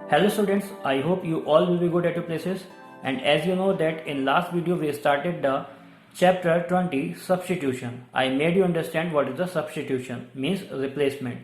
Hello students, I hope you all will be good at your places. And as you know that in last video we started the chapter 20 substitution. I made you understand what is the substitution, means replacement.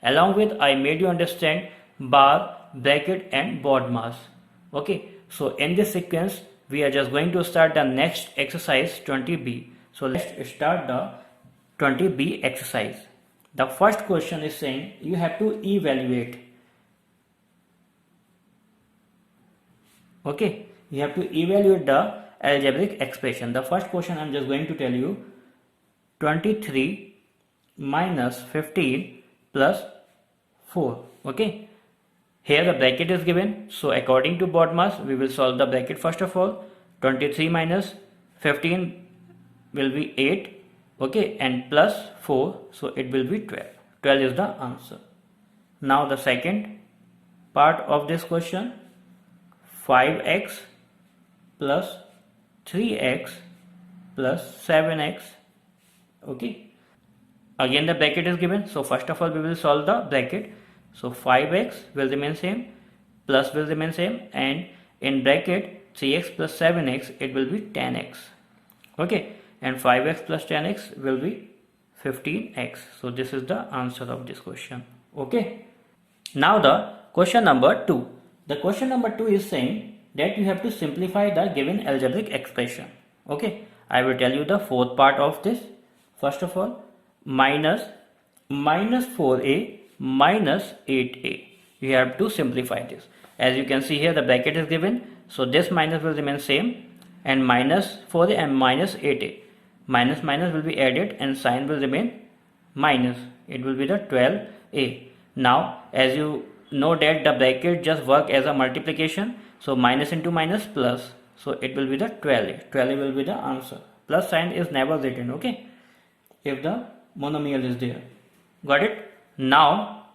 Along with I made you understand bar, bracket and BODMAS. Okay, so in this sequence we are just going to start the next exercise 20b. So let's start the 20b exercise. The first question is saying you have to evaluate. Okay, you have to evaluate the algebraic expression. The first question I'm just going to tell you 23 minus 15 plus 4. Okay, here the bracket is given, so according to BODMAS we will solve the bracket first of all. 23 minus 15 will be 8, okay, and plus 4, so it will be 12. 12 is the answer. Now the second part of this question, 5x plus 3x plus 7x. Okay, again the bracket is given, so first of all we will solve the bracket. So 5x will remain same, plus will remain same, and in bracket 3x plus 7x it will be 10x. Okay, and 5x plus 10x will be 15x. So this is the answer of this question. Okay, now the question number 2. The question number 2 is saying that you have to simplify the given algebraic expression. Okay, I will tell you the fourth part of this. First of all, minus 4a minus 8a. You have to simplify this. As you can see here, the bracket is given, so this minus will remain same, and minus 4a and minus 8a. Minus minus will be added and sign will remain minus. It will be the 12a. Now, as you know that the bracket just work as a multiplication, so minus into minus plus, so it will be the 12a. 12a will be the answer. Plus sign is never written, okay, if the monomial is there. Got it? Now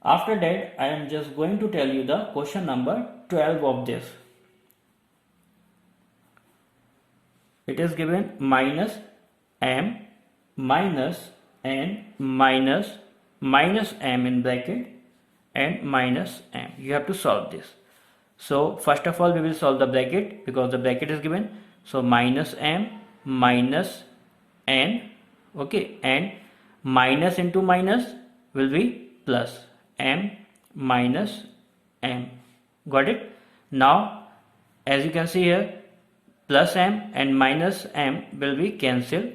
after that I am just going to tell you the question number 12 of this. It is given minus m minus n minus m in bracket and minus m. You have to solve this. So first of all we will solve the bracket because the bracket is given. So minus m minus n, okay, and minus into minus will be plus m minus m. Got it? Now as you can see here, plus m and minus m will be cancelled.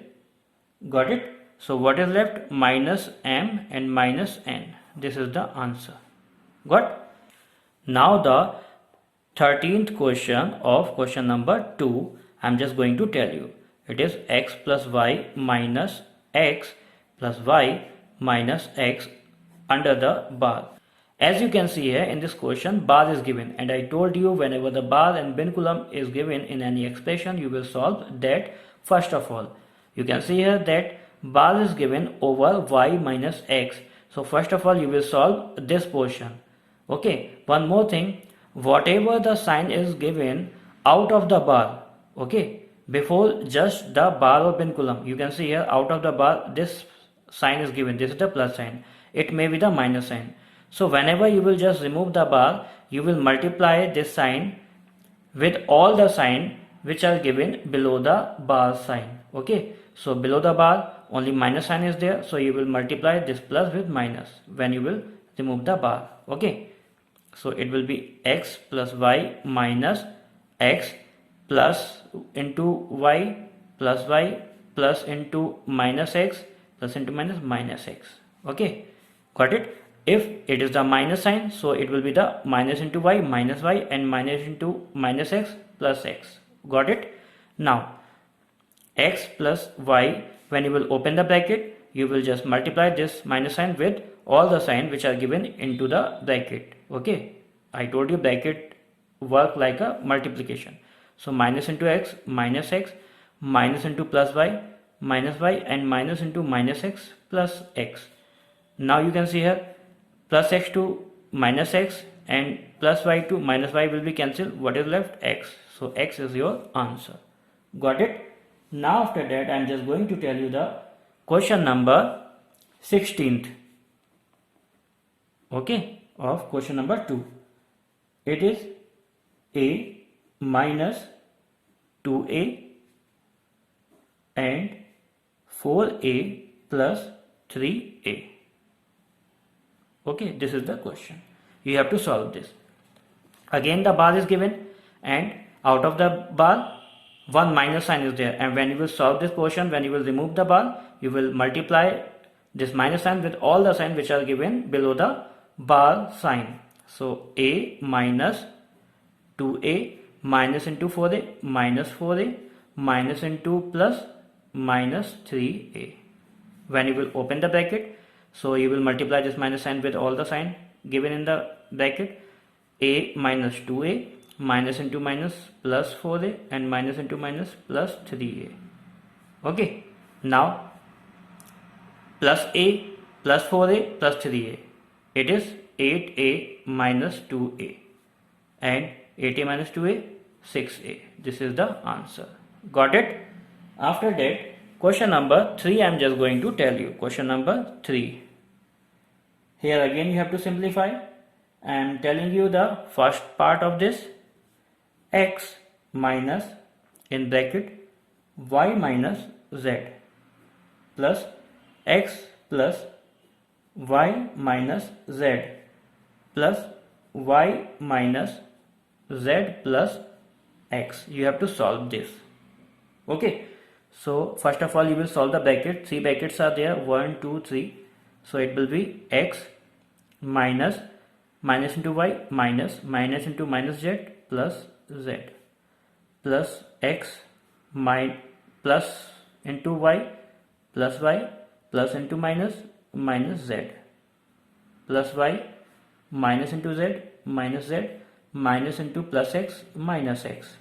Got it? So what is left? Minus m and minus n. This is the answer. Got? Now the 13th question of question number 2, I'm just going to tell you. It is x plus y minus x plus y minus x under the bar. As you can see here in this question, bar is given, and I told you whenever the bar and vinculum is given in any expression, you will solve that first of all. You can see here that bar is given over y minus x. So first of all you will solve this portion. Okay, one more thing, whatever the sign is given out of the bar, okay, before just the bar or vinculum, you can see here out of the bar this sign is given, this is the plus sign, it may be the minus sign. So whenever you will just remove the bar, you will multiply this sign with all the sign which are given below the bar sign. Okay, so below the bar only minus sign is there, so you will multiply this plus with minus when you will remove the bar. Okay, so it will be x plus y minus x plus into y plus into minus x plus into minus x. Okay, got it? If it is the minus sign, so it will be the minus into y minus y and minus into minus x plus x. Got it? Now x plus y, when you will open the bracket, you will just multiply this minus sign with all the sign which are given into the bracket. Okay, I told you bracket work like a multiplication. So minus into x, minus into plus y, minus y, and minus into minus x plus x. Now you can see here plus x to minus x and plus y to minus y will be cancelled. What is left? X. So x is your answer. Got it? Now after that I am just going to tell you the question number 16th. Okay, of question number 2. it is a minus 2a and 4a plus 3a. Okay, this is the question. You have to solve this. Again the bar is given and out of the bar one minus sign is there, and when you will solve this portion, when you will remove the bar, you will multiply this minus sign with all the signs which are given below the bar sign. So a minus 2a minus into 4a minus 4a minus into plus minus 3a. When you will open the bracket, so you will multiply this minus sign with all the sign given in the bracket. A minus 2a minus into minus plus 4a and minus into minus plus 3a. Okay, now plus a plus 4a plus 3a, it is 8a minus 2a, and 8a minus 2a 6a. This is the answer. Got it? After that, question number 3 I am just going to tell you. Question number 3. Here again you have to simplify. I am telling you the first part of this. X minus in bracket y minus z plus x plus y minus z plus y minus z plus x. You have to solve this. Okay, so first of all you will solve the bracket. 3 brackets are there, 1 2 3. So it will be x minus minus into y minus minus into minus z plus z plus x plus into y plus y plus into minus minus z plus y minus into z minus into plus x minus x.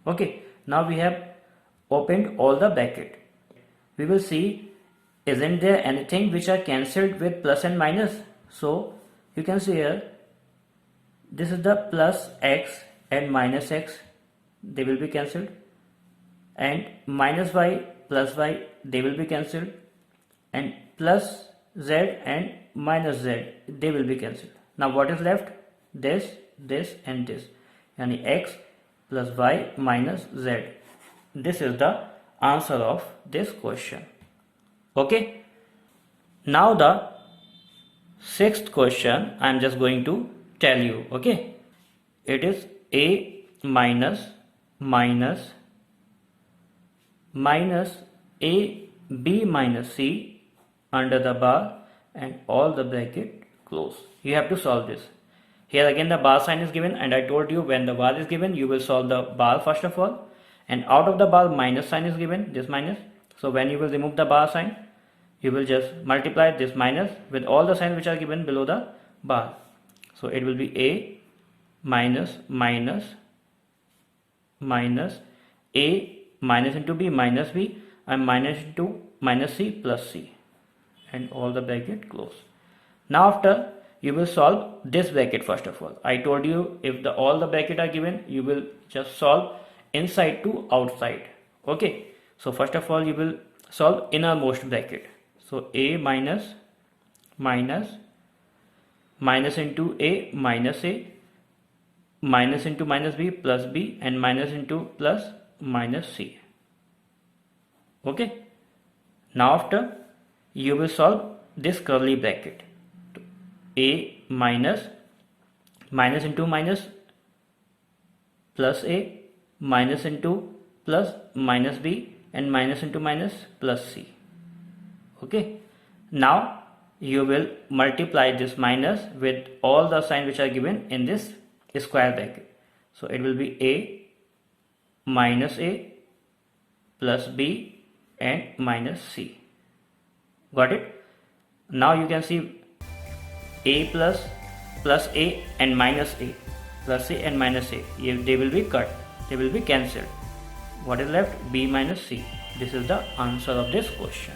Okay, now we have opened all the bracket. We will see, isn't there anything which are cancelled with plus and minus? So you can see here, this is the plus x and minus x, they will be cancelled, and minus y plus y, they will be cancelled, and plus z and minus z, they will be cancelled. Now what is left? This, this and this, yani x plus y minus z. This is the answer of this question. Okay, now the 6th question I am just going to tell you. Okay, it is a minus minus minus a b minus c under the bar and all the bracket close. You have to solve this. Here again the bar sign is given, and I told you when the bar is given you will solve the bar first of all, and out of the bar minus sign is given, this minus. So when you will remove the bar sign, you will just multiply this minus with all the signs which are given below the bar. So it will be a minus minus minus a minus into b minus b and minus into minus c plus c, and all the bracket close. Now after you will solve this bracket first of all. I told you if the all the bracket are given, you will just solve inside to outside. Okay, so first of all you will solve innermost bracket. So a minus minus minus into a minus into minus b plus b and minus into plus minus c. Okay, now after you will solve this curly bracket. A minus minus into minus plus a minus into plus minus b and minus into minus plus c. Okay, now you will multiply this minus with all the signs which are given in this square bracket. So it will be a minus a plus b and minus c. Got it? Now you can see a plus a and minus a plus a and minus a, they will be cut, they will be cancelled. What is left? B minus c. This is the answer of this question.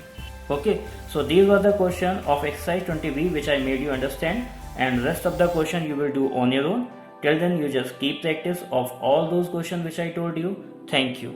Okay, so these were the question of exercise 20b which I made you understand, and rest of the question you will do on your own. Till then you just keep practice of all those questions which I told you. Thank you.